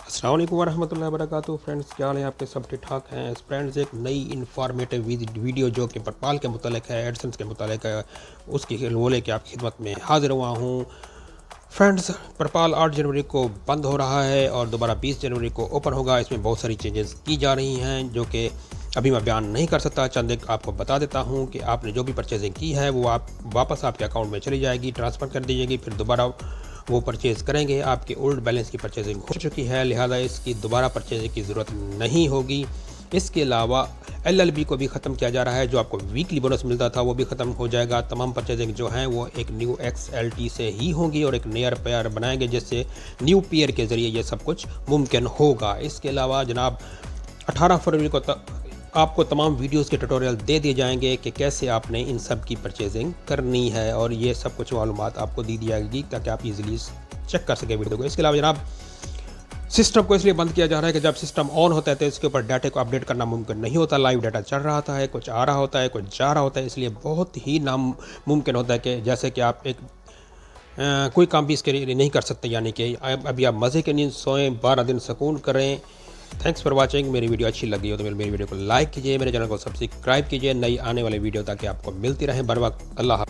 अस्सलाम वालेकुम वरहमतुल्लाहि वबरकातुहू। फ्रेंड्स, क्या हाल है आपके? सब ठीक ठाक हैं? फ्रेंड्स, एक नई इन्फॉर्मेटिव वीडियो जो कि पेपाल के मुतालिक है, एडसेंस के मुतालिक है, उसकी वो लेके आपकी खिदमत में हाजिर हुआ हूँ। फ्रेंड्स, पेपाल 8 जनवरी को बंद हो रहा है और दोबारा 20 जनवरी को ओपन होगा। इसमें बहुत सारी चेंजेस की जा रही हैं जो कि अभी मैं बयान नहीं कर सकता। चंद एक आपको बता देता हूँ कि आपने जो भी परचेजिंग की है वो आप वापस आपके अकाउंट में चली जाएगी, ट्रांसफ़र कर दी जाएगी। फिर दोबारा वो परचेज़ करेंगे। आपके ओल्ड बैलेंस की परचेजिंग हो चुकी है, लिहाजा इसकी दोबारा परचेजिंग की ज़रूरत नहीं होगी। इसके अलावा एलएलबी को भी ख़त्म किया जा रहा है। जो आपको वीकली बोनस मिलता था वो भी ख़त्म हो जाएगा। तमाम परचेजिंग जो हैं वो एक न्यू XLT से ही होंगी और एक नया पेयर बनाएंगे, जिससे न्यू पेयर के ज़रिए ये सब कुछ मुमकिन होगा। इसके अलावा जनाब 18 फरवरी को आपको तमाम वीडियोस के ट्यूटोरियल दे दिए जाएंगे कि कैसे आपने इन सब की परचेजिंग करनी है, और ये सब कुछ मालूमात आपको दी जाएगी ताकि आप इजीली चेक कर सकें वीडियो को। इसके अलावा जनाब सिस्टम को इसलिए बंद किया जा रहा है कि जब सिस्टम ऑन होता है तो इसके ऊपर डाटा को अपडेट करना मुमकिन नहीं होता। लाइव डाटा चल रहा होता है, कुछ आ रहा होता है, कुछ जा रहा होता है, इसलिए बहुत ही नामुमकिन होता है कि जैसे कि आप एक कोई काम भी इसके लिए नहीं कर सकते। यानी कि अभी आप मज़े के नींद सोएं, 12 दिन सुकून करें। Thanks for watching. मेरी वीडियो अच्छी लगी हो तो मेरी वीडियो को लाइक कीजिए, मेरे चैनल को सब्सक्राइब कीजिए नई आने वाली वीडियो ताकि आपको मिलती रहे बर वक्त। अल्लाह।